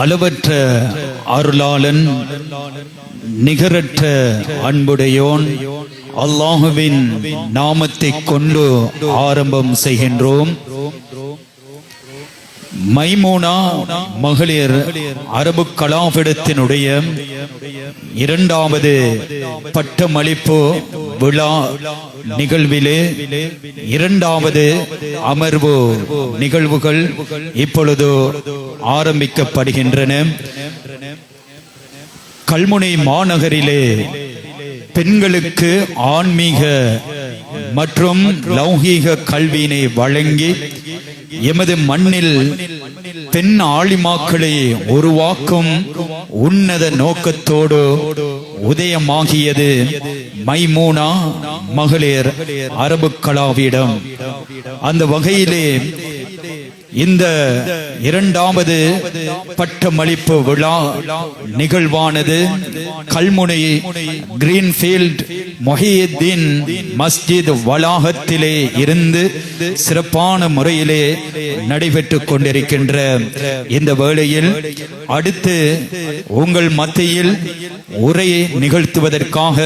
அளவற்ற அருளாளன் நிகரற்ற அன்புடையோன் அல்லாஹுவின் நாமத்தை கொண்டு ஆரம்பம் செய்கின்றோம். மைமூனா மகளிர் அரபு கலாபீடத்தினுடைய இரண்டாவது பட்டமளிப்பு விழா நிகழ்விலே இரண்டாவது அமர்வு நிகழ்வுகள் இப்பொழுது ஆரம்பிக்கப்படுகின்றன. கல்முனை மாநகரிலே பெண்களுக்கு ஆன்மீக மற்றும் லௌகீக கல்வியினை வழங்கி எமது மண்ணில் பெண் ஆலிமாக்களை உருவாக்கும் உன்னத நோக்கத்தோடு உதயமாகியது மைமூனா மகளிர் அரபு கலாபீடம். அந்த வகையிலே இந்த இரண்டாவது பட்டமளிப்பு விழா நிகழ்வானது கல்முனை கிரீன்ஃபீல்ட் மொஹியுத்தீன் மஸ்ஜித் வளாகத்திலே இருந்து சிறப்பான முறையிலே நடைபெற்றுக் கொண்டிருக்கின்ற இந்த வேளையில் அடுத்து உங்கள் மத்தியில் உரையை நிகழ்த்துவதற்காக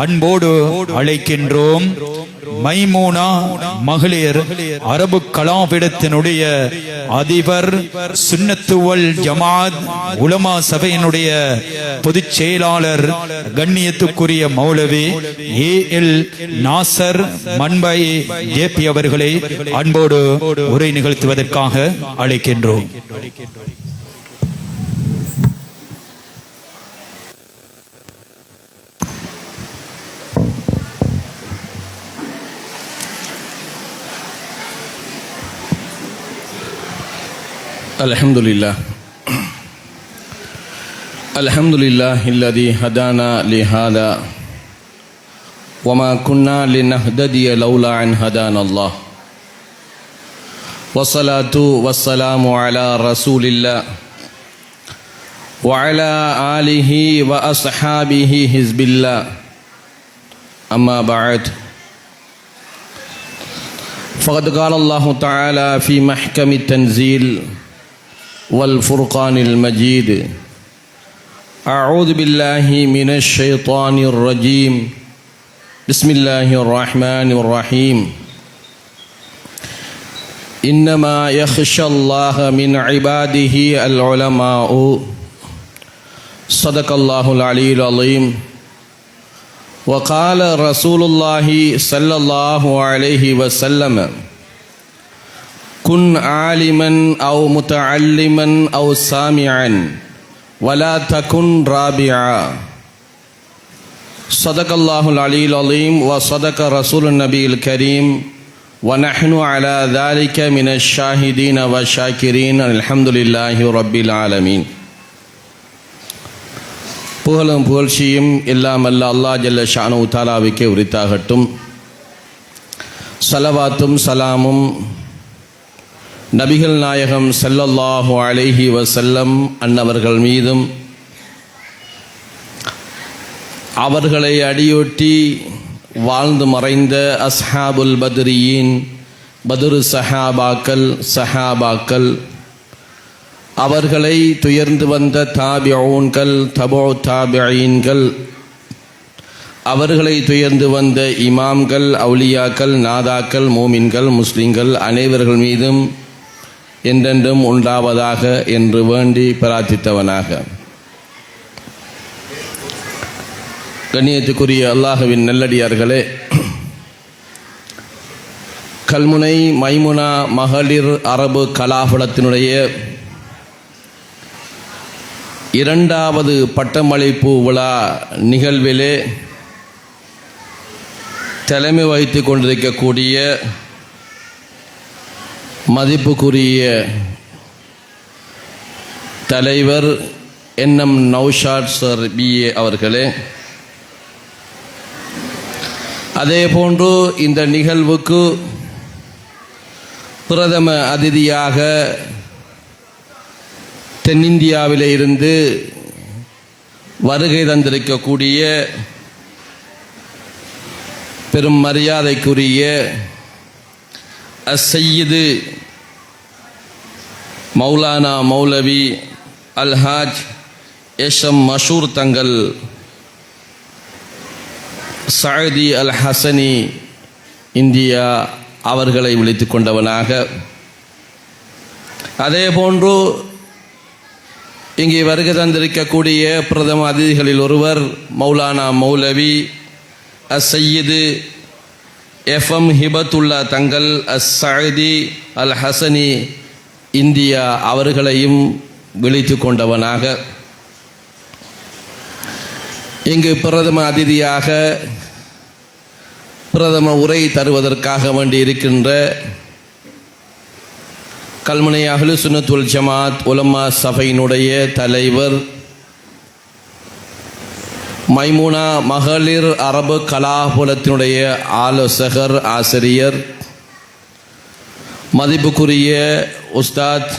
அன்போடு அழைக்கின்றோம். மைமூனா மகளிர் அரபு கலாபீடத்தினுடைய அதிபர், சுன்னத்துவல் ஜமாத் உலமா சபையினுடைய பொதுச் செயலாளர், கண்ணியத்துக்குரிய மௌலவி ஏ.எல். நாசர் மன்பை ஜேபி அவர்களை அன்போடு உரை நிகழ்த்துவதற்காக அழைக்கின்றோம். Alhamdulillah alladhi hadana li hada wa ma kunna linahtadiya lawla an hadana Allah. Wassalatu wassalamu ala rasulillah wa ala alihi wa ashabihi hizbillah. Amma ba'd. Faqad qala Allah ta'ala fi mahkami tanzil والفرقان المجيد. أعوذ بالله من الشيطان الرجيم. بسم الله الرحمن الرحيم. إنما يخشى الله من عباده العلماء. صدق الله العلي العظيم. وقال رسول الله صلى الله عليه وسلم كن عالما أو متعلما أو سامعا ولا تكن رابعا. صدق الله العلي العظيم وصدق رسول النبي الكريم ونحن على ذلك من الشاهدين والشاكرين. الحمد لله رب العالمين. புகழும் புகழ்ச்சியும் எல்லாம் அல்ல அல்லாஹ் ஜல்ல ஷானஹு தஆலாவுக்கே உரித்தாகட்டும். ஸலவாத்தும் சலாமும் நபிகள் நாயகம் ஸல்லல்லாஹு அலைஹி வஸல்லம் அன்னவர்கள் மீதும் அவர்களை அடியொட்டி வாழ்ந்து மறைந்த அஸ்ஹாபுல் பத்ரியின் பத்ரு சஹாபாக்கள் அவர்களை துயர்ந்து வந்த தாபிஊன்கள் தபூ தாபிஈன்கள் அவர்களை துயர்ந்து வந்த இமாம்கள் அவுலியாக்கள் நாதாக்கள் மூமின்கள் முஸ்லிம்கள் அனைவர்கள் மீதும் என்றென்றும் உண்டாவதாக என்று வேண்டி பிரார்த்தித்தவனாக, கண்ணியத்துக்குரிய அல்லாஹ்வின் நல்லடியார்களே, கல்முனை மைமுனா மகளிர் அரபு கலாபீடத்தினுடைய இரண்டாவது பட்டமளிப்பு விழா நிகழ்விலே தலைமை வகித்து கொண்டிருக்கக்கூடிய மதிப்புக்குரிய தலைவர் என்எம் நௌஷாத் சார் பிஏ அவர்களே, அதேபோன்று இந்த நிகழ்வுக்கு பிரதம அதிதியாக தென்னிந்தியாவிலே இருந்து வருகை தந்திருக்கக்கூடிய பெரும் மரியாதைக்குரிய அஸ்ஸையிது மௌலானா மௌலவி அல்ஹாஜ் எம் மஷூர் தங்கள் சஅதி அல் ஹசனி இந்தியா அவர்களை விழித்துக் கொண்டவனாக, அதே போன்று இங்கே வருகை தந்திருக்கக்கூடிய பிரதம அதிதிகளில் ஒருவர் மௌலானா மௌலவி சையீது எம் ஹிபத்துல்லா தங்கள் சஅதி அல் ஹசனி இந்தியா அவர்களையும் விழித்துக் கொண்டவனாக, இங்கு பிரதம அதிதியாக பிரதம உரை தருவதற்காக வேண்டி இருக்கின்ற கல்முனை அஹ்லு சுன்னத் வல் ஜமாத் உலமா சபையினுடைய தலைவர், மைமூனா மகளிர் அரபு கலாபுலத்தினுடைய ஆலோசகர் ஆசிரியர், மதிப்புக்குரிய உஸ்தாத்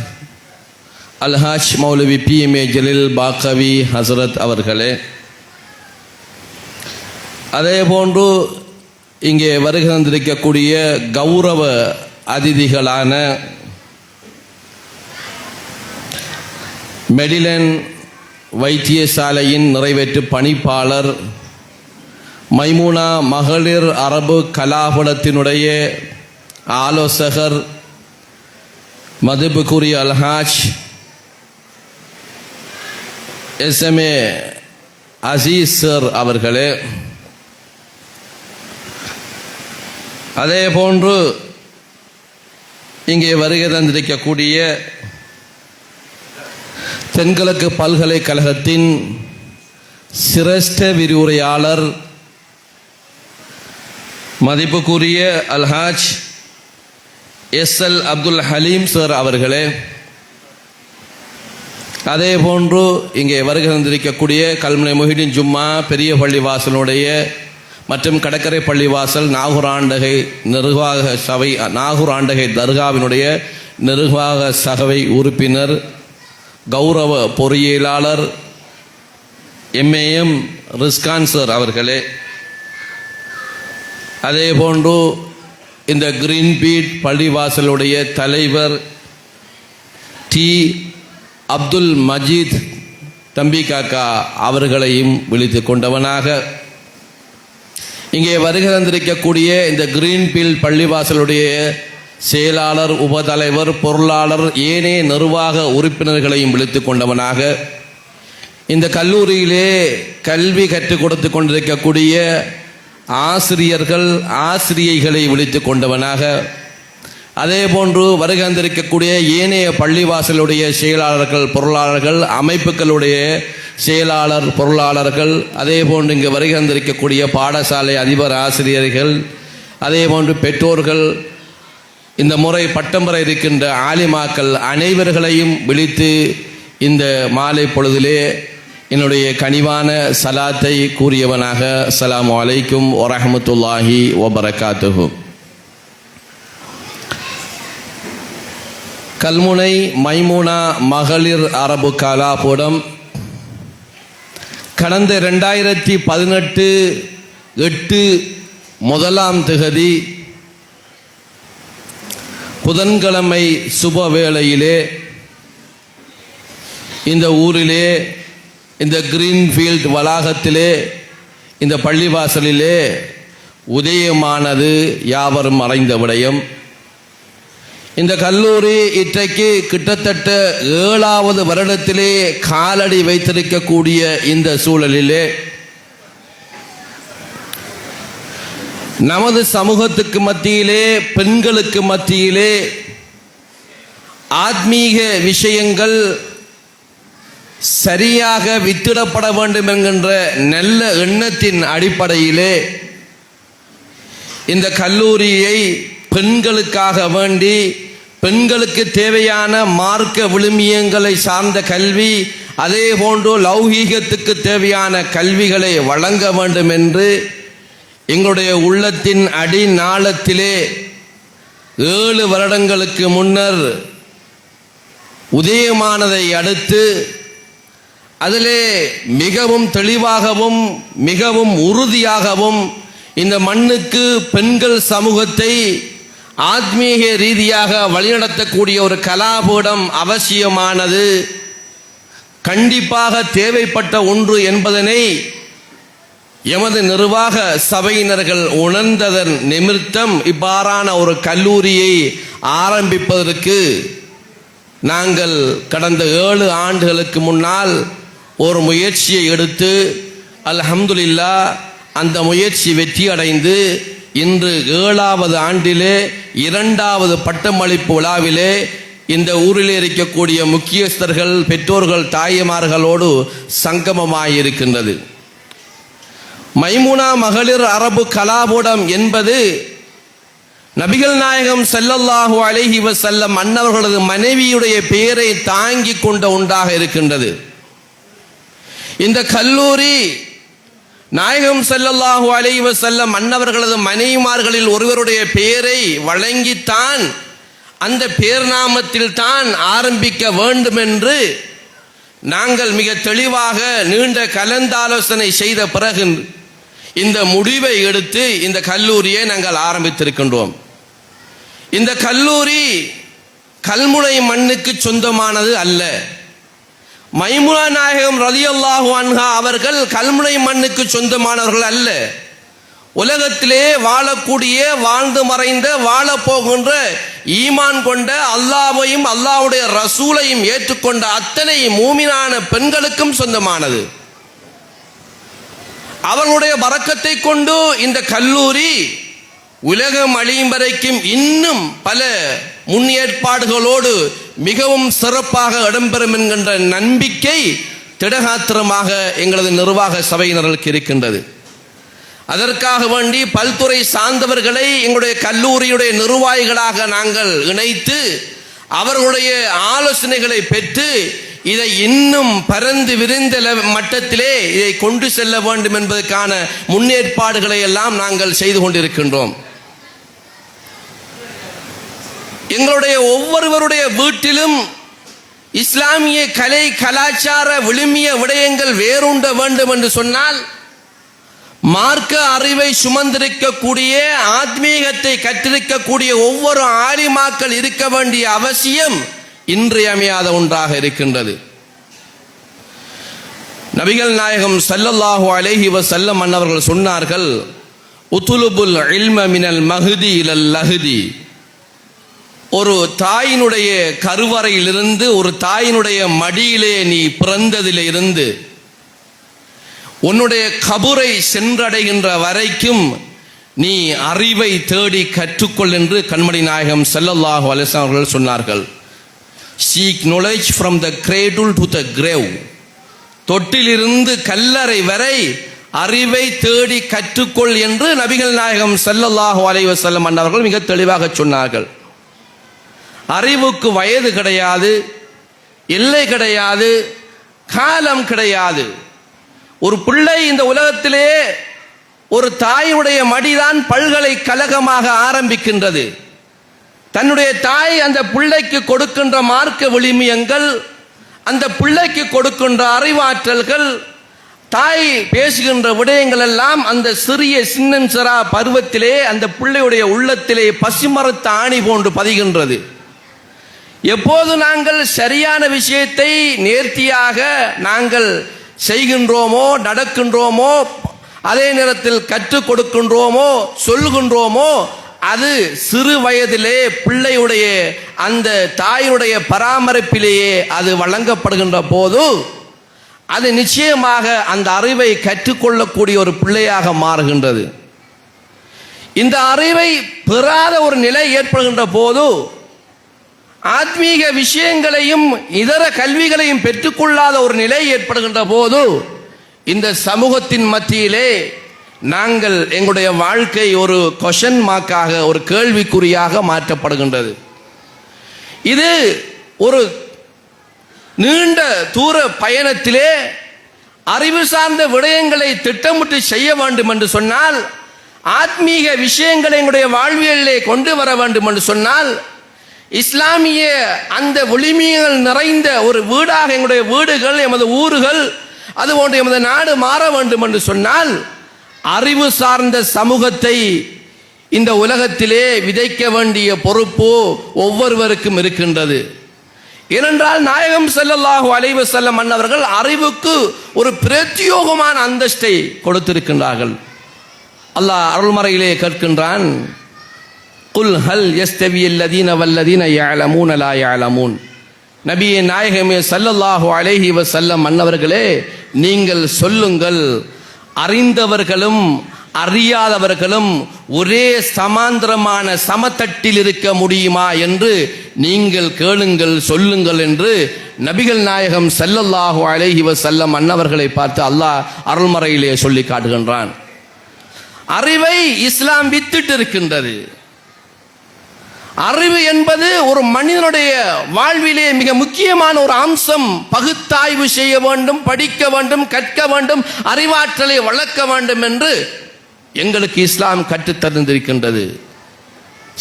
அல்ஹாஜ் மௌலவி PMA ஜலீல் பாக்கவி ஹசரத் அவர்களே, அதே போன்று இங்கே வருகை தந்திருக்கக்கூடிய கௌரவ அதிதிகளான மெடிலன் வைத்தியசாலையின் நிறைவேற்று பணிப்பாளர், மைமூனா மகளிர் அரபு கலாபுலத்தினுடைய ஆலோசகர், மதிப்புக்குரிய அல்ஹாஜ் SMA அசீஸ் சார் அவர்களே, அதே போன்று இங்கே வருகை தந்திருக்கக்கூடிய தென்கிழக்கு பல்கலைக்கழகத்தின் சிரேஷ்ட விரிவுரையாளர், மதிப்புக்குரிய அல்ஹாஜ் SL அப்துல் ஹலீம் சார் அவர்களே, அதே போன்று இங்கே வருகை தந்திருக்கக்கூடிய கல்முனை முஹிதீன் ஜும்மா பெரிய பள்ளிவாசலுடைய மற்றும் கடற்கரை பள்ளிவாசல் நாகூர் ஆண்டகை நிர்வாக சபை, நாகூர் ஆண்டகை தர்காவினுடைய நிர்வாக சபை உறுப்பினர், கௌரவ பொறியியலாளர் MAM ரிஸ்கான் சார் அவர்களே, அதே போன்று இந்த கிரீன் பீட் பள்ளிவாசலுடைய தலைவர் T அப்துல் மஜீத் தம்பி காக்கா அவர்களையும் விழித்துக் கொண்டவனாக, இங்கே வருகை தந்திருக்கக்கூடிய இந்த கிரீன்பீல்ட் பள்ளிவாசலுடைய செயலாளர், உபதலைவர், பொருளாளர், ஏனைய நிர்வாக உறுப்பினர்களையும் விழித்துக் கொண்டவனாக, இந்த கல்லூரியிலே கல்வி கற்றுக் கொடுத்து கொண்டிருக்கக்கூடிய ஆசிரியர்கள், ஆசிரியைகளை விழித்துக் கொண்டவனாக, அதே போன்று வருகை தந்திருக்கக்கூடிய ஏனைய பள்ளிவாசலுடைய செயலாளர்கள், பொருளாளர்கள், அமைப்புகளுடைய செயலாளர், பொருளாளர்கள், அதே போன்று இங்கு வருகை தந்திருக்கக்கூடிய பாடசாலை அதிபர், ஆசிரியர்கள், அதே போன்று பெற்றோர்கள், இந்த முறை பட்டம் பெற இருக்கின்ற ஆலிமாக்கள் அனைவர்களையும் விழித்து இந்த மாலை பொழுதிலே என்னுடைய கனிவான சலாத்தை கூறியவனாக, அஸ்ஸலாமு அலைக்கும் வரஹ்மத்துல்லாஹி வபரகாத்துஹு. கல்முனை மைமூனா மகளிர் அரபு கலாபுரம் கடந்த 2018 முதலாம் திகதி புதன்கிழமை சுப வேளையிலே இந்த ஊரிலே, இந்த கிரீன்ஃபீல்ட் வளாகத்திலே, இந்த பள்ளிவாசலிலே உதயமானது யாவரும் மறைந்த விடயம். இந்த கல்லூரி இன்றைக்கு கிட்டத்தட்ட 7வது வருடத்திலே காலடி வைத்திருக்கக்கூடிய இந்த சூழலிலே நமது சமூகத்துக்கு மத்தியிலே, பெண்களுக்கு மத்தியிலே ஆத்மீக விஷயங்கள் சரியாக வித்திடப்பட வேண்டும் என்கின்ற நல்ல எண்ணத்தின் அடிப்படையிலே இந்த கல்லூரியை பெண்களுக்காக வேண்டி, பெண்களுக்கு தேவையான மார்க்க விழுமியங்களை சார்ந்த கல்வி, அதே போன்று லௌகீகத்துக்கு தேவையான கல்விகளை வழங்க வேண்டும் என்று எங்களுடைய உள்ளத்தின் அடிநாளத்திலே 7 வருடங்களுக்கு முன்னர் உதயமானதை அடுத்து அதிலே மிகவும் தெளிவாகவும் மிகவும் உறுதியாகவும் இந்த மண்ணுக்கு பெண்கள் சமூகத்தை ஆத்மீக ரீதியாக வழிநடத்தக்கூடிய ஒரு கலாபீடம் அவசியமானது, கண்டிப்பாக தேவைப்பட்ட ஒன்று என்பதனை எமது நிர்வாக சபையினர்கள் உணர்ந்ததன் நிமித்தம் இவ்வாறான ஒரு கல்லூரியை ஆரம்பிப்பதற்கு நாங்கள் கடந்த 7 ஆண்டுகளுக்கு முன்னால் ஒரு முயற்சியை எடுத்து அல்ஹம்துலில்லாஹ் அந்த முயற்சி வெற்றி அடைந்து இன்று 7வது ஆண்டிலே 2வது பட்டமளிப்பு விழாவிலே இந்த ஊரில் இருக்கக்கூடிய முக்கியஸ்தர்கள், பெற்றோர்கள், தாய்மார்களோடு சங்கமமாயிருக்கின்றது. மைமுனா மகளிர் அரபு கலாபீடம் என்பது நபிகள் நாயகம் ஸல்லல்லாஹு அலைஹி வஸல்லம் அன்னவர்களது மனைவியுடைய பெயரை தாங்கி கொண்ட ஒன்றாக இருக்கின்றது. இந்த கல்லூரி நாயகம் ஸல்லல்லாஹு அலைஹி வஸல்லம் அன்னவர்களது மனைவிமார்களில் ஒருவருடைய பெயரை வழங்கித்தான் அந்த பேர் நாமத்தில் தான் ஆரம்பிக்க வேண்டும் என்று நாங்கள் மிக தெளிவாக நீண்ட கலந்தாலோசனை செய்த பிறகு இந்த முடிவை எடுத்து இந்த கல்லூரியை நாங்கள் ஆரம்பித்திருக்கின்றோம். இந்த கல்லூரி கல்முனை மண்ணுக்கு சொந்தமானது அல்ல. மைமுனா நாயகம் ரலியல்லாஹு அன்ஹா அவர்கள் கல்முனை மண்ணுக்கு சொந்தமானவர்கள் அல்ல. உலகத்திலே வாழக்கூடிய, வாழ்ந்து மறைந்த, வாழப்போகின்ற, ஈமான் கொண்ட, அல்லாஹ்வையும் அல்லாஹ்வுடைய ரசூலையும் ஏற்றுக்கொண்ட அத்தனை மூமினான பெண்களுக்கும் சொந்தமானது. அவர்களுடைய பரக்கத்தை கொண்டு இந்த கல்லூரி உலகம் அழியும் வரைக்கும் இன்னும் பல முன்னேற்பாடுகளோடு மிகவும் சிறப்பாக இடம்பெறும் என்கின்ற நம்பிக்கை திடகாத்திரமாக எங்களது நிர்வாக சபையினர்களுக்கு இருக்கின்றது. அதற்காக வேண்டி பல்துறை சார்ந்தவர்களை எங்களுடைய கல்லூரியுடைய நிர்வாகிகளாக நாங்கள் இணைத்து அவர்களுடைய ஆலோசனைகளை பெற்று இதை இன்னும் பரந்து விரிந்த மட்டத்திலே இதை கொண்டு செல்ல வேண்டும் என்பதற்கான முன்னேற்பாடுகளை எல்லாம் நாங்கள் செய்து கொண்டிருக்கின்றோம். எங்களுடைய ஒவ்வொருவருடைய வீட்டிலும் இஸ்லாமிய கலை கலாச்சார விழுமிய விடயங்கள் வேரூண்ட வேண்டும் என்று சொன்னால் மார்க்க அறிவை சுமந்திருக்கக்கூடிய, ஆத்மீகத்தை கற்றிருக்கக்கூடிய ஒவ்வொரு ஆலிமாக்கள் இருக்க வேண்டிய அவசியம் இன்றியமையாத ஒன்றாக இருக்கின்றது. நபிகள் நாயகம் ஸல்லல்லாஹு அலைஹி வஸல்லம் அன்னவர்கள் சொன்னார்கள், உதுலுபுல் இல்ம மினல் மஹ்தி இலல் லஹ்தி. ஒரு தாயினுடைய கருவறையிலிருந்து, ஒரு தாயினுடைய மடியிலே நீ பிறந்ததிலிருந்து உன்னுடைய கபரை சென்றடைகின்ற வரைக்கும் நீ அறிவை தேடி கற்றுக்கொள் என்று கண்மணி நாயகம் ஸல்லல்லாஹு அலைஹி வஸல்லம் அவர்கள் சொன்னார்கள். Seek knowledge from the cradle to the grave. தொட்டிலிருந்து கல்லறை வரை அறிவை தேடி கற்றுக்கொள் என்று நபிகள் நாயகம் ஸல்லல்லாஹு அலைஹி வஸல்லம் அவர்கள் மிக தெளிவாக சொன்னார்கள். அறிவுக்கு வயது கிடையாது, எல்லை கிடையாது, காலம் கிடையாது. ஒரு பிள்ளை இந்த உலகத்திலே ஒரு தாயுடைய மடிதான் பல்கலைக்கழகமாக ஆரம்பிக்கின்றது. தன்னுடைய தாய் அந்த பிள்ளைக்கு கொடுக்கின்ற மார்க்க விழுமியங்கள், அந்த பிள்ளைக்கு கொடுக்கின்ற அறிவாற்றல்கள், தாய் பேசுகின்ற விடயங்கள் எல்லாம் அந்த சிறிய சின்னஞ்சிறா பருவத்திலே அந்த பிள்ளையுடைய உள்ளத்திலே பசிமரத்த ஆணி போன்று பதிகின்றது. எப்போது நாங்கள் சரியான விஷயத்தை நேர்த்தியாக நாங்கள் செய்கின்றோமோ, நடக்கின்றோமோ, அதே நேரத்தில் கற்றுக் கொடுக்கின்றோமோ, சொல்லுகின்றோமோ, அது சிறு வயதிலே பிள்ளையுடைய அந்த தாயுடைய பராமரிப்பிலேயே அது வழங்கப்படுகின்ற போது அது நிச்சயமாக அந்த அறிவை கற்றுக்கொள்ளக்கூடிய ஒரு பிள்ளையாக மாறுகின்றது. இந்த அறிவை பெறாத ஒரு நிலை ஏற்படுகின்ற போது, ஆத்மீக விஷயங்களையும் இதர கல்விகளையும் பெற்றுக்கொள்ளாத ஒரு நிலை ஏற்படுகின்ற போது இந்த சமூகத்தின் மத்தியிலே நாங்கள் எங்களுடைய வாழ்க்கை ஒரு கொஷன் மார்க்காக, ஒரு கேள்விக்குறியாக மாற்றப்படுகின்றது. இது ஒரு நீண்ட தூர பயணத்திலே அறிவு சார்ந்த விடயங்களை திட்டமிட்டு செய்ய வேண்டும் என்று சொன்னால், ஆத்மீக விஷயங்களை எங்களுடைய வாழ்வியலிலே கொண்டு வர வேண்டும் என்று சொன்னால், இஸ்லாமிய அந்த விழுமியங்கள் நிறைந்த ஒரு வீடாக எங்களுடைய வீடுகள், எமது ஊர்கள், அதுபோன்று எமது நாடு மாற வேண்டும் என்று சொன்னால், அறிவு சார்ந்த சமூகத்தை இந்த உலகத்திலே விதைக்க வேண்டிய பொறுப்பு ஒவ்வொருவருக்கும் இருக்கின்றது. ஏனென்றால் நாயகம் ஸல்லல்லாஹு அலைஹி வஸல்லம் அன்னவர்கள் அறிவுக்கு ஒரு பிரத்யோகமான அந்தஸ்தை கொடுத்திருக்கின்றார்கள். அல்லாஹ் அருள்மறையிலே கேட்கின்றான், குல் ஹல் யஸ்தவியல் லதீன வல்லதீன யஅலமூன லா யஅலமூன். நபியே நாயகமே ஸல்லல்லாஹு அலைஹி வஸல்லம் அன்னவர்களே, நீங்கள் சொல்லுங்கள், அறிந்தவர்களும் அறியாதவர்களும் ஒரே சமாந்திரமான சமத்தட்டில் இருக்க முடியுமா என்று நீங்கள் கேளுங்கள், சொல்லுங்கள் என்று நபிகள் நாயகம் ஸல்லல்லாஹு அலைஹி வஸல்லம் அன்னவர்களை பார்த்து அல்லாஹ் அருள்மறையிலே சொல்லி காட்டுகின்றான். அறிவை இஸ்லாம் வித்திட்டு இருக்கின்றது. அறிவு என்பது ஒரு மனிதனுடைய வாழ்விலே மிக முக்கியமான ஒரு அம்சம். பகுத்தாய்வு செய்ய வேண்டும், படிக்க வேண்டும், கற்க வேண்டும், அறிவாற்றலை வளர்க்க வேண்டும் என்று எங்களுக்கு இஸ்லாம் கற்றுத் தந்திருக்கின்றது.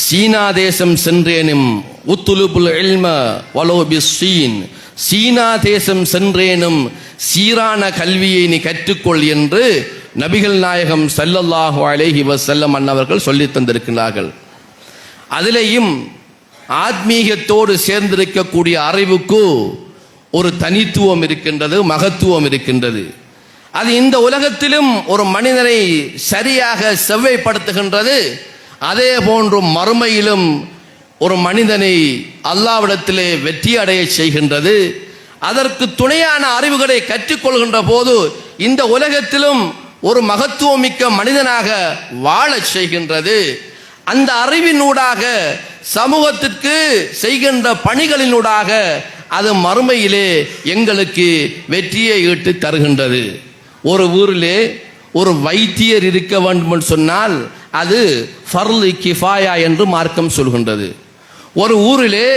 சீனா தேசம் சென்றேனும் உத்துலுபுல் இல்ம வலோ பிஸ்ஸீன், சீனா தேசம் சென்றேனும் சீரான கல்வியை நீ கற்றுக்கொள் என்று நபிகள் நாயகம் ஸல்லல்லாஹு அலைஹி வஸல்லம் அன்னவர்கள் சொல்லி தந்திருக்கிறார்கள். அதிலேயும் ஆத்மீகத்தோடு சேர்ந்திருக்கக்கூடிய அறிவுக்கு ஒரு தனித்துவம் இருக்கின்றது, மகத்துவம் இருக்கின்றது. அது இந்த உலகத்திலும் ஒரு மனிதனை சரியாக செவ்வைப்படுத்துகின்றது. அதே போன்று மறுமையிலும் ஒரு மனிதனை அல்லாஹ்விடத்திலே வெற்றி அடைய செய்கின்றது. அதற்கு துணையான அறிவுகளை கற்றுக்கொள்கின்ற போது இந்த உலகத்திலும் ஒரு மகத்துவமிக்க மனிதனாக வாழச் செய்கின்றது. அந்த அறிவினூடாக சமூகத்திற்கு செய்கின்ற பணிகளினூடாக அது மறுமையிலே எங்களுக்கு வெற்றியை ஈட்டு தருகின்றது. ஒரு ஊரிலே ஒரு வைத்தியர் இருக்க வேண்டும் என்று சொன்னால் அது ஃபர்லு கிஃபாயா என்று மார்க்கம் சொல்கின்றது. ஒரு ஊரிலே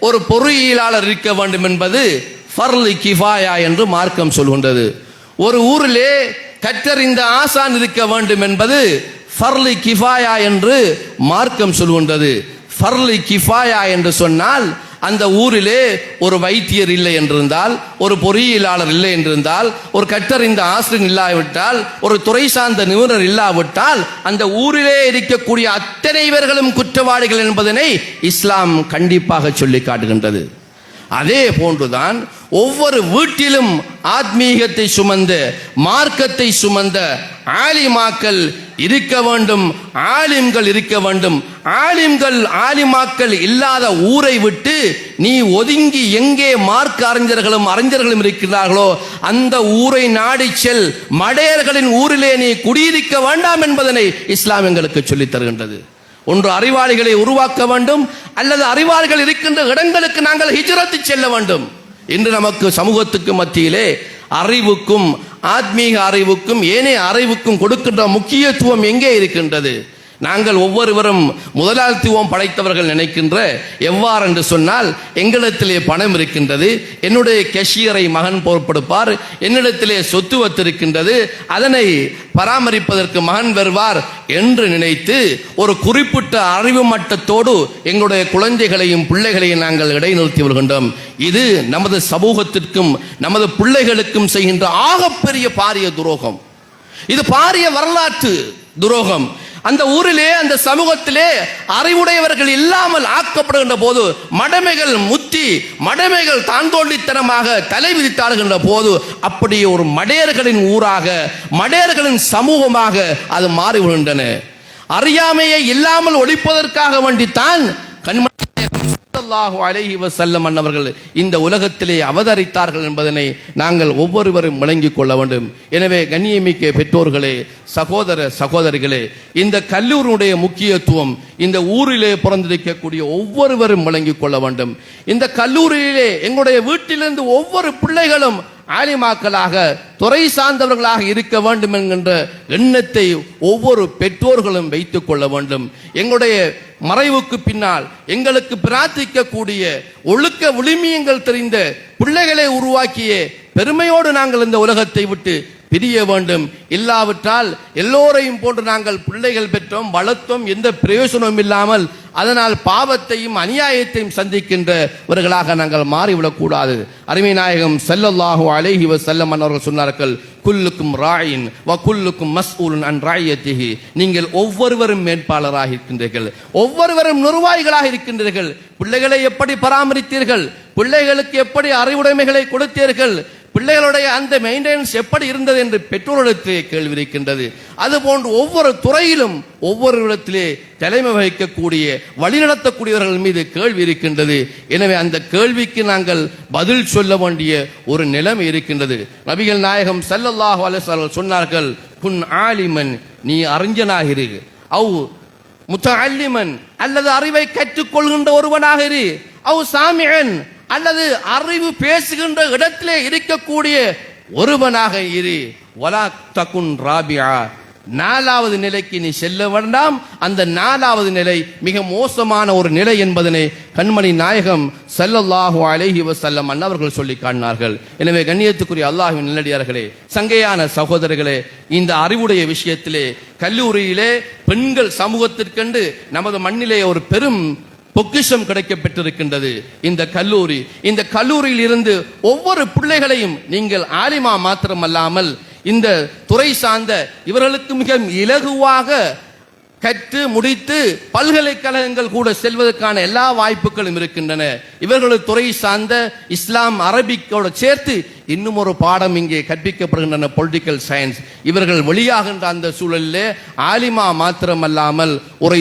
ஒரு பொறியியலாளர் இருக்க வேண்டும் என்பது ஃபர்லு கிஃபாயா என்று மார்க்கம் சொல்கின்றது. ஒரு ஊரிலே கற்றறிந்த ஆசான் இருக்க வேண்டும் என்பது ஃபர்லு கிஃபாயா என்று மார்க்கம் சொல்கின்றது. ஃபர்லு கிஃபாயா என்று சொன்னால் அந்த ஊரிலே ஒரு வைத்தியர் இல்லை என்றிருந்தால், ஒரு பொறியியலாளர் இல்லை என்றிருந்தால், ஒரு கற்றறிந்த ஆசிரியர் இல்லாவிட்டால், ஒரு துறை சார்ந்த நிபுணர் இல்லாவிட்டால் அந்த ஊரிலே இருக்கக்கூடிய அத்தனை பேர்களும் குற்றவாளிகள் என்பதனை இஸ்லாம் கண்டிப்பாக சொல்லி காட்டுகின்றது. அதே போன்றுதான் ஒவ்வொரு வீட்டிலும் ஆத்மீகத்தை சுமந்த, மார்க்கத்தை சுமந்த ஆலிமாக்கள் இருக்க வேண்டும், ஆலிம்கள் இருக்க வேண்டும். ஆலிம்கள் ஆலிமாக்கள் இல்லாத ஊரை விட்டு நீ ஒதுங்கி எங்கே மார்க்க அறிஞர்களும் இருக்கிறார்களோ அந்த ஊரை நாடி செல். மடையர்களின் ஊரிலே நீ குடியிருக்க வேண்டாம் என்பதனை இஸ்லாம் எங்களுக்கு சொல்லித் தருகின்றது. ஒன்று அறிவாளிகளை உருவாக்க வேண்டும், அல்லது அறிவாளிகள் இருக்கின்ற இடங்களுக்கு நாங்கள் ஹிஜ்ரத்து செல்ல வேண்டும். இன்று நமக்கு சமூகத்துக்கு மத்தியிலே அறிவுக்கும் ஆத்மீக அறிவுக்கும் ஏனைய அறிவுக்கும் கொடுக்கின்ற முக்கியத்துவம் எங்கே இருக்கின்றது? நாங்கள் ஒவ்வொருவரும் முதலாளித்துவம் படைத்தவர்கள் நினைக்கின்ற எவ்வாறு என்று சொன்னால், எங்களிடத்திலே பணம் இருக்கின்றது, என்னுடைய கேஷியரை மகன் பொறுப்பெடுப்பார், என்னிடத்திலே சொத்து வத்திருக்கின்றது, அதனை பராமரிப்பதற்கு மகன் வருவார் என்று நினைத்து ஒரு குறிப்பிட்ட அறிவு மட்டத்தோடு எங்களுடைய குழந்தைகளையும் பிள்ளைகளையும் நாங்கள் இடைநிறுத்தி வருகின்றோம். இது நமது சமூகத்திற்கும் நமது பிள்ளைகளுக்கும் செய்கின்ற ஆகப்பெரிய பாரிய துரோகம். இது பாரிய வரலாற்று துரோகம். அந்த ஊரிலே, அந்த சமூகத்திலே அறிவுடையவர்கள் இல்லாமல் ஆக்கப்படுகின்ற போது மடமைகள் முத்தி, மடமைகள் தாந்தோண்டித்தனமாக தலை விதித்தாடுகின்ற போது அப்படியே ஒரு மடையர்களின் ஊராக, மடையர்களின் சமூகமாக அது மாறி விடுகின்றன. அறியாமையை இல்லாமல் ஒழிப்பதற்காக வேண்டித்தான் ஸல்லல்லாஹு அலைஹி வஸல்லம் அன்னவர்கள் இந்த உலகத்திலே அவதரித்தார்கள் என்பதனை நாங்கள் ஒவ்வொருவரும் விளங்கிக் கொள்ள வேண்டும். எனவே கண்ணியமிக்க பெற்றோர்களே, சகோதர சகோதரிகளே, இந்த கல்லூரியுடைய முக்கியத்துவம் இந்த ஊரிலே பிறந்திருக்கக்கூடிய ஒவ்வொருவரும் விளங்கிக் கொள்ள வேண்டும். இந்த கல்லூரியிலே எங்களுடைய வீட்டிலிருந்து ஒவ்வொரு பிள்ளைகளும் ஆலிமாக்களாக, துறை சார்ந்தவர்களாக இருக்க வேண்டும் என்கின்ற எண்ணத்தை ஒவ்வொரு பெற்றோர்களும் வைத்துக் கொள்ள வேண்டும். எங்களுடைய மறைவுக்கு பின்னால் எங்களுக்கு பிரார்த்திக்கக்கூடிய ஒழுக்க விழுமியங்கள் தெரிந்த பிள்ளைகளை உருவாக்கிய பெருமையோடு நாங்கள் இந்த உலகத்தை விட்டு பிரிய வேண்டும். இல்லாவிட்டால் எல்லோரையும் போன்று நாங்கள் பிள்ளைகள் பெற்றோம், வளர்த்தோம், எந்த பிரயோஜனமும் இல்லாமல் அதனால் பாவத்தையும் அநியாயத்தையும் சந்திக்கின்றவர்களாக நாங்கள் மாறிவிடக் கூடாது. அருமை நாயகம் ஸல்லல்லாஹு அலைஹி வஸல்லம் அவர்கள் சொன்னார்கள், குல்லுக்கும் ராயின் வ குல்லுக்கும் மஸ்ஊலுன் அன் ராயியத்திஹி. நீங்கள் ஒவ்வொருவரும் மேற்பாளராக இருக்கின்றீர்கள், ஒவ்வொருவரும் நிர்வாகிகளாக இருக்கின்றீர்கள். பிள்ளைகளை எப்படி பராமரித்தீர்கள், பிள்ளைகளுக்கு எப்படி அறிவுடைமைகளை கொடுத்தீர்கள், பிள்ளைகளுடைய அந்த மெயின்டெனன்ஸ் எப்படி இருந்தது என்று பெற்றோரிடத்திலே கேள்வி இருக்கின்றது. அதுபோன்று ஒவ்வொரு துறையிலும் ஒவ்வொரு இடத்திலே தலைமை வகிக்கக்கூடிய வழிநடத்தக்கூடியவர்கள் மீது கேள்வி இருக்கின்றது. எனவே அந்த கேள்விக்கு நாங்கள் பதில் சொல்ல வேண்டிய ஒரு நிலைமை இருக்கின்றது. நபிகள் நாயகம் ஸல்லல்லாஹு அலைஹி வஸல்லம் சொன்னார்கள், குன் ஆலிமன், நீ அறிஞனாக இரு, அவ் முத்தஅல்லிமன், அல்லது அறிவை கற்றுக்கொள்கின்ற ஒருவனாக இரு, அவ் சாமிஅன், அல்லது அறிவு பேசுகின்ற இடத்திலே இருக்கக்கூடிய ஒருவனாக இரு, வலா தகுன் ராபிஆ, நாலாவது நிலைக்கு நீ செல்ல வேண்டாம். அந்த நாலாவது நிலை மிக மோசமான ஒரு நிலை என்பதனை கண்மணி நாயகம் ஸல்லல்லாஹு அலைஹி வஸல்லம் அன்னவர்கள் சொல்லி காட்டினார்கள். எனவே கண்ணியத்துக்குரிய அல்லாஹ்வின் நல்லடியார்களே, சங்கையான சகோதரர்களே, இந்த அறிவுடைய விஷயத்திலே கல்லூரியிலே பெண்கள் சமூகத்திற்கென்று நமது மண்ணிலே ஒரு பெரும் பொக்கிஷம் கிடைக்கப்பட்டிருக்கின்றது. இந்த கல்லூரியில் இருந்து ஒவ்வொரு பிள்ளைகளையும் நீங்கள் ஆலிமா மாத்திரமல்லாமல் இந்த துறை சார்ந்த இவர்களுக்கு மிக இலகுவாக கற்று முடித்து பல்கலைக்கழகங்கள் கூட செல்வதற்கான எல்லா வாய்ப்புகளும் இருக்கின்றன. இவர்கள் துறை சார்ந்த இஸ்லாம் அரபிக்கோடு சேர்த்து இன்னும் ஒரு பாடம் இங்கே கற்பிக்கப்படுகின்றன, பொலிட்டிக்கல் சயின்ஸ். இவர்கள் வெளியாகின்ற அந்த சூழலிலே ஆலிமா மாத்திரமல்லாமல் ஒரு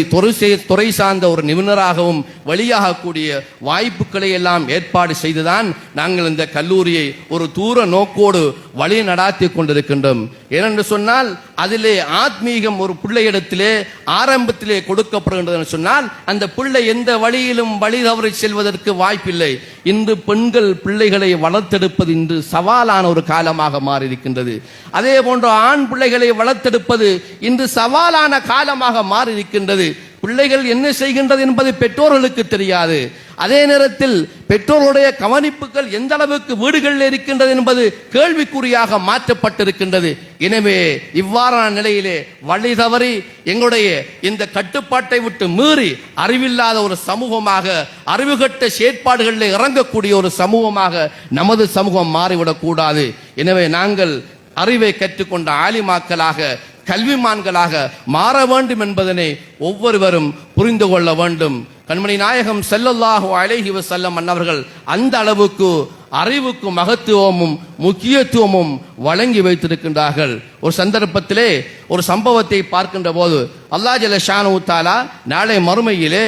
துறை சார்ந்த ஒரு நிபுணராகவும் வெளியாகக்கூடிய வாய்ப்புகளை எல்லாம் ஏற்பாடு செய்துதான் நாங்கள் இந்த கல்லூரியை ஒரு தூர நோக்கோடு வழி நடாத்தி கொண்டிருக்கின்றோம். ஏனென்று சொன்னால் அதிலே ஆத்மீகம் ஒரு பிள்ளையிடத்திலே ஆரம்பத்திலே கொடுக்கப்படுகின்றது சொன்னால் அந்த பிள்ளை எந்த வழியிலும் வழி தவறி செல்வதற்கு வாய்ப்பில்லை. இன்று பெண்கள் பிள்ளைகளை வளர்த்தெடுப்பது இன்று சவாலான ஒரு காலமாக மாறி இருக்கின்றது. அதே போன்று ஆண் பிள்ளைகளை வளர்த்தெடுப்பது இன்று சவாலான காலமாக மாறி இருக்கின்றது. பிள்ளைகள் என்ன செய்கின்றது என்பது பெற்றோர்களுக்கு தெரியாது. அதே நேரத்தில் பெற்றோருடைய கவனிப்புகள் எந்த அளவுக்கு வீடுகளில் இருக்கின்றது என்பது கேள்விக்குறியாக மாற்றப்பட்டிருக்கின்றது. எனவே இவ்வாறான நிலையிலே வழி தவறி எங்களுடைய இந்த கட்டுப்பாட்டை விட்டு மீறி அறிவில்லாத ஒரு சமூகமாக, அறிவுகட்ட செயற்பாடுகளில் இறங்கக்கூடிய ஒரு சமூகமாக நமது சமூகம் மாறிவிடக் கூடாது. எனவே நாங்கள் அறிவை கற்றுக்கொண்ட ஆலிமாக்களாக, கல்விமான்களாக மாற வேண்டும் என்பதனை ஒவ்வொருவரும் புரிந்து கொள்ள வேண்டும். கண்மணி நாயகம் ஸல்லல்லாஹு அலைஹி வஸல்லம் அன்னவர்கள் அந்த அளவுக்கு அறிவுக்கு மகத்துவமும் முக்கியத்துவமும் வழங்கி வைத்திருக்கின்றார்கள். ஒரு சந்தர்ப்பத்திலே ஒரு சம்பவத்தை பார்க்கின்ற போது அல்லாஹ் ஜல்ல ஷானஹு தஆலா நாளை மறுமையிலே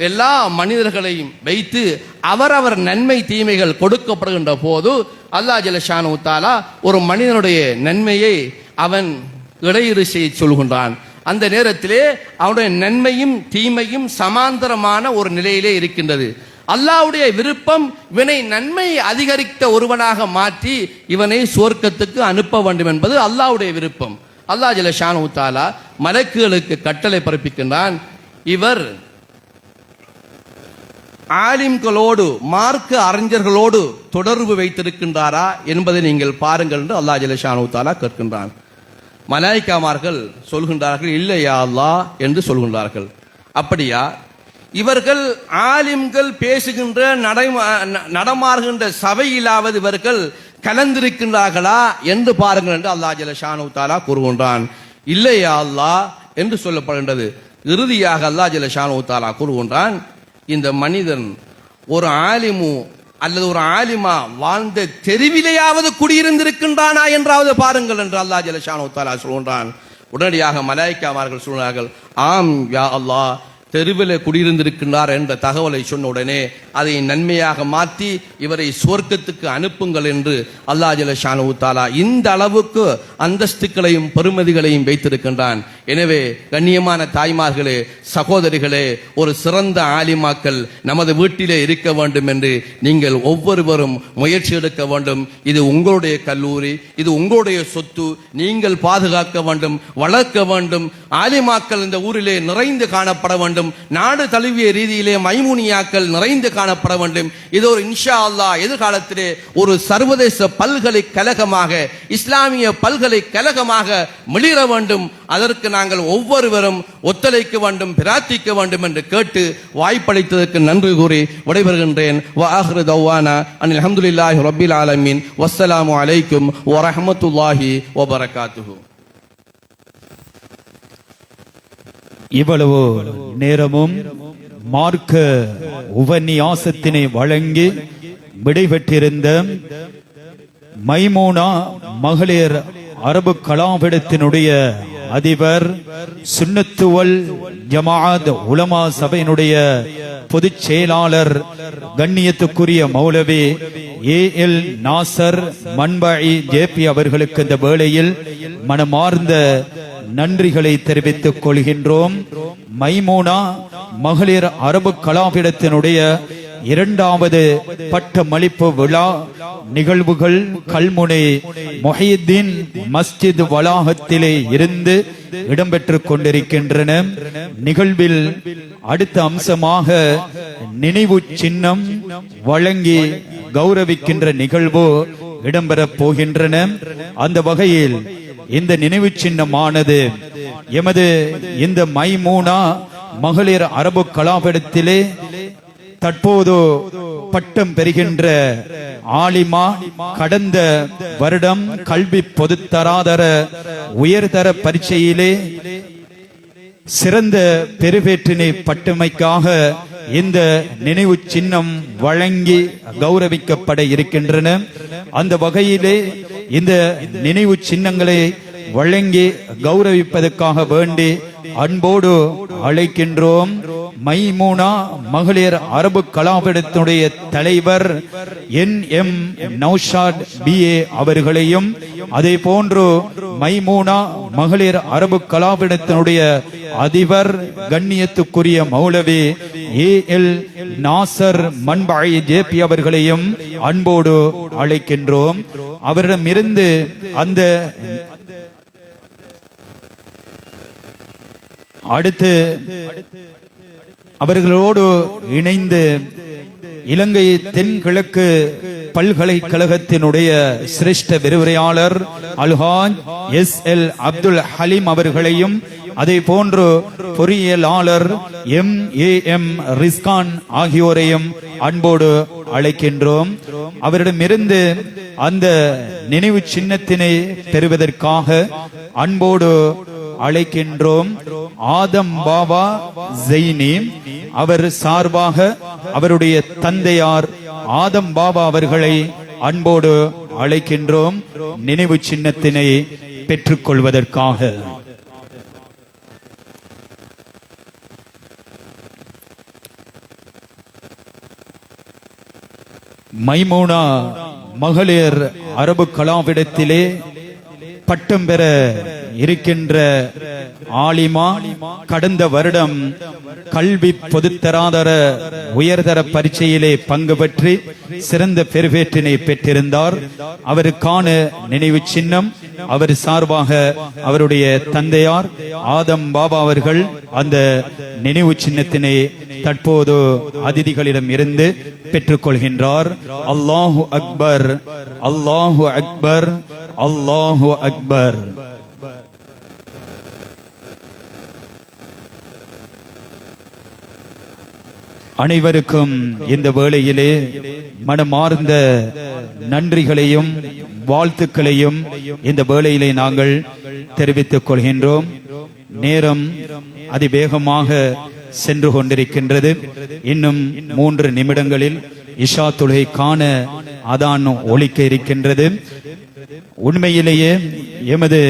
எல்லா மனிதர்களையும் வைத்து அவரவர் நன்மை தீமைகள் கொடுக்கப்படுகின்ற போது அல்லாஹ் ஜல்ல ஷானஹு தஆலா ஒரு மனிதனுடைய நன்மையை அவன் இடையீடு செய்ய சொல்கின்றான். அந்த நேரத்திலே அவனுடைய நன்மையும் தீமையும் சமாந்தரமான ஒரு நிலையிலே இருக்கின்றது. அல்லாஹ்வுடைய விருப்பம் இவனை நன்மை அதிகரித்த ஒருவனாக மாற்றி இவனை சுவர்க்கத்துக்கு அனுப்ப வேண்டும் என்பது அல்லாஹ்வுடைய விருப்பம். அல்லாஹ் ஜல்ல ஷானஹு தஆலா மலக்குகளுக்கு கட்டளை பிறப்பிக்கின்றான். இவர் ஆலிம்களோடு, மார்க்க அறிஞர்களோடு தொடர்பு வைத்திருக்கின்றாரா என்பதை நீங்கள் பாருங்கள் என்று அல்லாஹ் ஜல்ல ஷானஹு தஆலா கேட்கின்றான். மலாயிக்காமார்கள் சொல்கின்றார்கள், இல்லையா அல்லாஹ் என்று சொல்கின்றார்கள். அப்படியா? இவர்கள் ஆலிம்கள் பேசுகின்ற நடமாறுகின்ற சபையிலாவது இவர்கள் கலந்திருக்கின்றார்களா என்று பாருங்கள் என்று அல்லாஹ் ஜல்ல ஷானஹு தஆலா கூறுகின்றான். இல்லையா அல்லாஹ் என்று சொல்லப்படுகின்றது. இறுதியாக அல்லாஹ் ஜல்ல ஷானஹு தஆலா கூறுகின்றான், இந்த மனிதன் ஒரு ஆலிமு அல்லது ஒரு ஆலிமா வாழ்ந்த தெருவிலேயாவது குடியிருந்திருக்கின்றானா என்றாவது பாருங்கள் என்று அல்லாஹ் ஜல்ல ஷானஹு தஆலா சொல்கின்றான். உடனடியாக மலாயிக்காமார்கள் சொல்கிறார்கள், ஆம் யா அல்லாஹ், தெருவில் குடியிருந்திருக்கின்றார் என்ற தகவலை சொன்ன உடனே அதை நன்மையாக மாற்றி இவரை சுவர்க்கத்துக்கு அனுப்புங்கள் என்று அல்லாஹ் ஜல்ல ஷானஹு தஆலா இந்த அளவுக்கு அந்தஸ்துக்களையும் பெருமதிகளையும் வைத்திருக்கின்றான். எனவே கண்ணியமான தாய்மார்களே, சகோதரிகளே, ஒரு சிறந்த ஆலிமாக்கள் நமது வீட்டிலே இருக்க வேண்டும் என்று நீங்கள் ஒவ்வொருவரும் முயற்சி எடுக்க வேண்டும். இது உங்களுடைய கல்லூரி, இது உங்களுடைய சொத்து, நீங்கள் பாதுகாக்க வேண்டும், வளர்க்க வேண்டும். ஆலிமாக்கள் இந்த ஊரிலே நிறைந்து காணப்பட வேண்டும். நாடு தழுவிய ரீதியிலே மைமூனியாக்கள் நிறைந்து காணப்பட வேண்டும். இது ஒரு இன்ஷா அல்லாஹ் எதிர்காலத்திலே ஒரு சர்வதேச பல்கலைக்கழகமாக, இஸ்லாமிய பல்கலைக்கழகமாக மிளிர வேண்டும். அதற்கு நாங்கள் ஒவ்வொருவரும் ஒத்துழைக்க வேண்டும், பிரார்த்திக்க வேண்டும் என்று கேட்டு வாய்ப்பளித்ததற்கு நன்றி கூறி விடைபெறுகின்றேன். வ ஆகிரு தவ்வானா அனில் அல்ஹம்துலில்லாஹி ரப்பில் ஆலமீன். வஸ்ஸலாமு அலைக்கும் வ ரஹ்மத்துல்லாஹி வ பரகாத்துஹு. இவ்வளவு நேரமும் மார்க்க உபன்யாசத்தினை வழங்கி விடைபெற்றிருந்த மைமூனா மகளிர் அரபு கலாபீடத்தினுடைய அதிபர், சுன்னத்துவல் ஜமாஅத் உலமா சபையினுடைய பொதுச் செயலாளர், கண்ணியத்துக்குரிய மௌலவி ஏஎல் நாசர் மன்பாயி ஜேபி அவர்களுக்கு இந்த வேளையில் மனமார்ந்த நன்றிகளை தெரிவித்துக் கொள்கின்றோம். மைமூனா மகளிர் அரபு கலாபீடத்தினுடைய இரண்டாவது பட்டமளிப்பு விழா நிகழ்வுகள் கல்முனை முஹையீன் மஸ்ஜித் வளாகத்திலே இருந்து இடம்பெற்றுக் கொண்டிருக்கின்றன. நிகழ்வில் அடுத்த அம்சமாக நினைவு சின்னம் வழங்கி கௌரவிக்கின்ற நிகழ்வு இடம்பெறப் போகின்றன. அந்த வகையில் இந்த நினைவு சின்னமானது எமது இந்த மைமூனா மகளிர் அரபு கலாபீடத்திலே தற்போது பட்டம் பெறுகின்ற ஆலிமா, கடந்த வருடம் கல்வி பொதுத்தராதர உயர்தர பரீட்சையிலே சிறந்த பெருவேற்றினை பட்டமைக்காக இந்த நினைவு சின்னம் வழங்கி கௌரவிக்கப்பட இருக்கின்றன. அந்த வகையிலே இந்த நினைவு சின்னங்களை வழங்கி கௌரவிப்பதற்காக வேண்டி அன்போடு அழைக்கின்றோம். மைமூனா மகளிர் அரபு கலாபீடத்தினுடைய தலைவர் NM நௌஷாத் BA அவர்களையும், அதே போன்று மைமூனா மகளிர் அரபு கலாபீடத்தினுடைய அதிபர் கண்ணியத்துக்குரிய மௌலவி AL நாசர் மன்பாயி ஜேபி அவர்களையும் அன்போடு அழைக்கின்றோம். அவரிடமிருந்து அந்த அடுத்து அவர்களோடு இணைந்து இலங்கை தென்கிழக்கு பல்கலைக்கழகத்தினுடைய சிரேஷ்ட விரிவுரையாளர் அல்ஹாஜ் SL அப்துல் ஹலீம் அவர்களையும், அதே போன்று பொறியியலாளர் MAM ரிஸ்கான் ஆகியோரையும் அன்போடு அழைக்கின்றோம். அவரிடமிருந்து அந்த நினைவு சின்னத்தினை பெறுவதற்காக அன்போடு அழைக்கின்றோம். ஆதம் பாபா ஜெய்னி அவர் சார்பாக அவருடைய தந்தையார் ஆதம் பாபா அவர்களை அன்போடு அழைக்கின்றோம் நினைவு சின்னத்தினை பெற்றுக் கொள்வதற்காக. மைமூனா மகளிர் அரபு கலாபீடத்திலே பட்டம் பெற இருக்கின்ற ஆலிமா, கடந்த வருடம் கல்வி பொதுத்தராதர உயர்தர பரீட்சையிலே பங்கு பெற்று சிறந்த பெருவேற்றினை பெற்றிருந்தார். அவருக்கான நினைவு சின்னம் அவர் சார்பாக அவருடைய தந்தையார் ஆதம் பாபா அவர்கள் அந்த நினைவு சின்னத்தினை தற்போது அதிதிகளிடம் இருந்து பெற்றுக் கொள்கின்றார். அல்லாஹு அக்பர், அல்லாஹு அக்பர், அல்லாஹு அக்பர். அனைவருக்கும் இந்த வேளையிலே மனமார்ந்த நன்றிகளையும் வாழ்த்துக்களையும் இந்த வேளையிலே நாங்கள் தெரிவித்துக் கொள்கின்றோம். நேரம் அதிவேகமாக சென்று கொண்டிருக்கின்றது. இன்னும் 3 நிமிடங்களில் இஷா தொழுகை காண அதான் ஒலிக்க இருக்கின்றது. உண்மையிலேயே எமது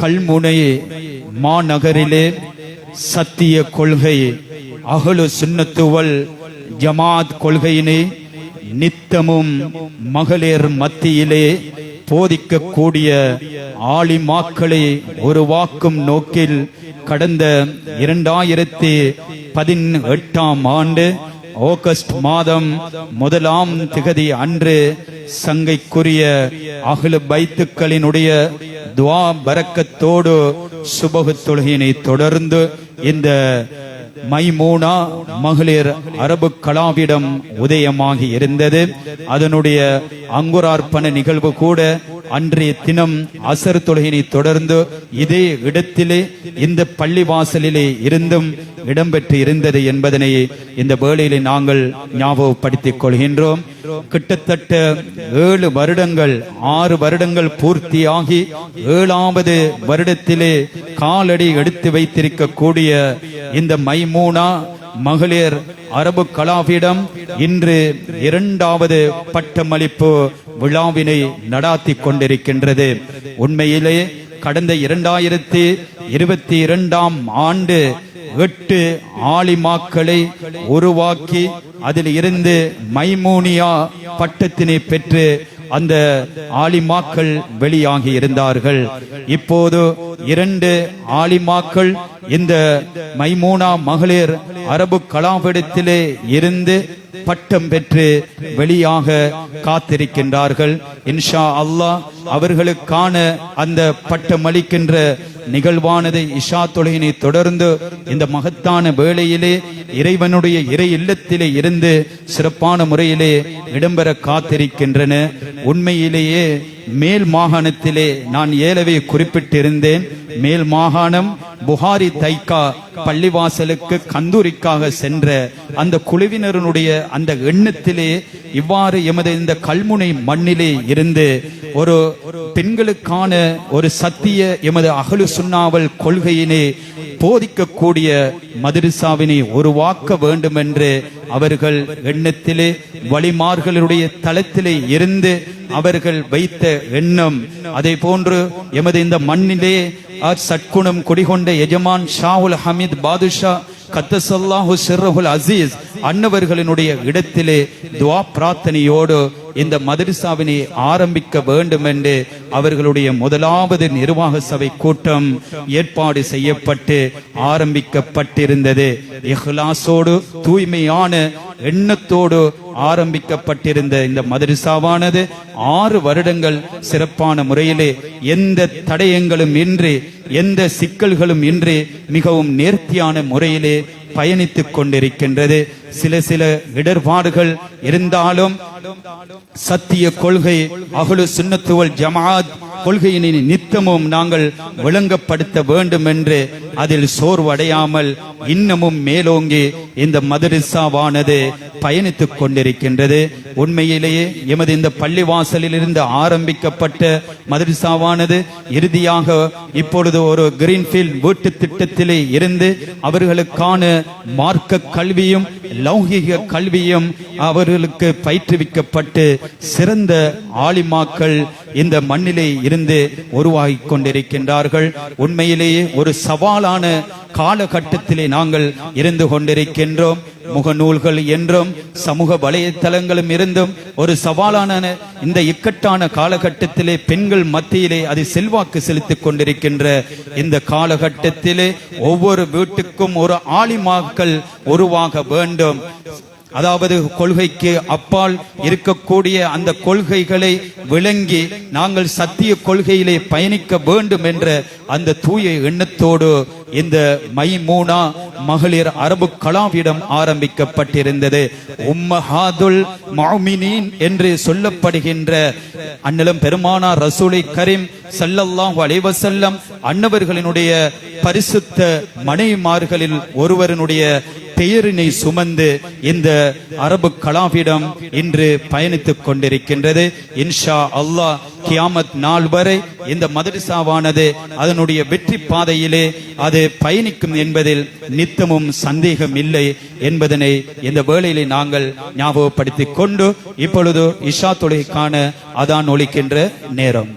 கல்முனை மாநகரிலே சத்திய கொள்கை அஹ்லு சுன்னத்துவல் ஜமாத் கொள்கையினை நித்தமும் மகளிர் மத்தியிலே போதிக்கக்கூடிய ஆலிமாக்களை உருவாக்கும் நோக்கில் கடந்த 2018 ஆண்டு ஆகஸ்ட் மாதம் 1ஆம் திகதி அன்று சங்கைக்குரிய அஹ்லு பைத்துக்களினுடைய துஆ பரக்கத்தோடு சுபஹ் தொழுகையினை தொடர்ந்து இந்த மைமூனா மகளிர் அரபு கலாவிடம் உதயமாகி இருந்தது. அதனுடைய அங்குரார்ப்பண நிகழ்வு கூட அன்றைய தினம் அசர் தொழுகையை தொடர்ந்து இதே இடத்திலே இந்த பள்ளிவாசலிலே இருந்தும் இடம்பெற்று இருந்தது என்பதனை இந்த வேளையிலே நாங்கள் ஞாபகப்படுத்திக் கொள்கின்றோம். கிட்டத்தட்ட 7 வருடங்கள் 6 வருடங்கள் பூர்த்தியாகி 7வது வருடத்திலே காலடி எடுத்து வைத்திருக்கக்கூடிய இந்த மைமூனா மகளிர் அரபு கலாவிடம் இன்று 2வது பட்டமளிப்பு விழாவினை நடாத்தி கொண்டிருக்கின்றது. உண்மையிலே கடந்த 2022ஆம் ஆண்டு 8 ஆலிமாக்களை உருவாக்கி அதில் இருந்து மைமூனியா பட்டத்தினை பெற்று அந்த ஆலிமாக்கள் வெளியாகி இருந்தார்கள். இப்போது 2 ஆலிமாக்கள் இந்த மைமூனா மகளிர் அரபு கலாவிடத்திலே இருந்து பட்டம் பெற்று வெளியாக காத்திருக்கின்றார்கள். இன்ஷா அல்லாஹ் அவர்களுக்கான அந்த பட்டம் அளிக்கின்ற நிகழ்வானது இஷா தொழுகையை தொடர்ந்து இந்த மகத்தான வேளையிலே இறைவனுடைய இறை இல்லத்திலே இருந்து சிறப்பான முறையிலே இடம்பெற காத்திருக்கின்றன. உண்மையிலேயே மேல் மாகாணத்திலே நான் ஏலவே குறிப்பிட்டிருந்தேன். மேல் மாகாணம் புகாரி தைக்கா பள்ளிவாசலுக்கு கந்தூரிக்காக சென்ற அந்த குழுவினருடைய அந்த எண்ணத்திலே இவ்வாறு எமது இந்த கல்முனை மண்ணிலே இருந்து ஒரு பெண்களுக்கான ஒரு சத்திய எமது அஹ்லு சுன்னாவல் கொள்கையினை போதிக்கக்கூடிய மதரசாவினை உருவாக்க வேண்டும் என்று அவர்கள் எண்ணத்திலே வழிமார்களுடைய தளத்திலே இருந்து அவர்கள் வைத்த எண்ணம், அதே போன்று எமது இந்த மண்ணிலே சட்குணம் குடிகொண்ட எஜமான் ஷாவுல் ஹமீத் பாதுஷா கத்தசல்லாஹு சிர்ருல் அசீஸ் அன்னவர்களினுடைய இடத்திலே துஆ பிரார்த்தனையோடு இந்த மதரசாவினை ஆரம்பிக்க வேண்டும் என்று அவர்களுடைய 1வது நிர்வாக சபை கூட்டம் ஏற்பாடு செய்யப்பட்டு ஆரம்பிக்கப்பட்டிருந்தது. இஹ்லாஸோடு தூய்மையான எண்ணத்தோடு ஆரம்பிக்கப்பட்டிருந்த இந்த மதரசாவானது 6 வருடங்கள் சிறப்பான முறையிலே எந்த தடயங்களும் இன்றி எந்த சிக்கல்களும் இன்றி மிகவும் நேர்த்தியான முறையிலே பயணித்துக் கொண்டிருக்கின்றது. சில இடர்பாடுகள் இருந்தாலும் சத்திய கொள்கை அஹ்லு சுன்னத்து வல் ஜமாஅத் கொள்கையினை நித்தமும் நாங்கள் விளங்கப்படுத்த வேண்டும் என்று அதில் சோர்வடையாமல் இன்னமும் மேலோங்கி இந்த மதரசாவானது பயணித்துக் கொண்டிருக்கின்றது. உண்மையிலேயே எமது இந்த பள்ளிவாசலில் இருந்து ஆரம்பிக்கப்பட்ட மதரசாவானது இறுதியாக இப்பொழுது ஒரு கிரீன்ஃபீல்ட் வீட்டு திட்டத்திலே இருந்து அவர்களுக்கான மார்க்க கல்வியும் லௌகிக கல்வியும் அவர்களுக்கு பயிற்றுவிக்கப்பட்டு சிறந்த ஆலிமாக்கள் இந்த மண்ணிலே இருந்து உருவாகி கொண்டிருக்கின்றார்கள். உண்மையிலேயே ஒரு சவாலான காலகட்டத்திலே நாங்கள் இருந்து கொண்டிருக்கின்றோம். முகநூல்கள் என்றும் சமூக வலைத்தளங்களும் இருந்தும் ஒரு சவாலான இந்த இக்கட்டான காலகட்டத்திலே பெண்கள் மத்தியிலே அது செல்வாக்கு செலுத்திக் கொண்டிருக்கின்ற இந்த காலகட்டத்திலே ஒவ்வொரு வீட்டுக்கும் ஒரு ஆலிமாக்கள் உருவாக வேண்டும். அதாவது கொள்கைக்கு அப்பால் இருக்கக்கூடிய அந்த கொள்கைகளை விளங்கி நாங்கள் சத்திய கொள்கையிலே பயணிக்க வேண்டும் என்ற அந்த தூய எண்ணத்தோடு இந்த மைமூனா மகளிர் அரபு கலாவிடம் ஆரம்பிக்கப்பட்டிருந்தது. உம்மஹாதுல் முஃமினீன் என்று சொல்லப்படுகின்ற அன்னலம் பெருமானார் ரசூலை கரீம் ஸல்லல்லாஹு அலைஹி வஸல்லம் அன்னவர்களினுடைய பரிசுத்த மனைவிமார்களில் ஒருவரினுடைய பெயரினை சுமந்து இந்த அரபு கலாவிடம் இன்று பயணித்துக் கொண்டிருக்கின்றது. இன்ஷா அல்லாஹ் கியாமத் நாள் வரை இந்த மதரசாவானது அதனுடைய வெற்றி பாதையிலே அது பயணிக்கும் என்பதில் நித்தமும் சந்தேகம் இல்லை என்பதனை இந்த வேளையிலே நாங்கள் ஞாபகப்படுத்திக் கொண்டு இப்பொழுது இஷா தொழுகைக்கான அதான் ஒலிக்கின்ற நேரம்.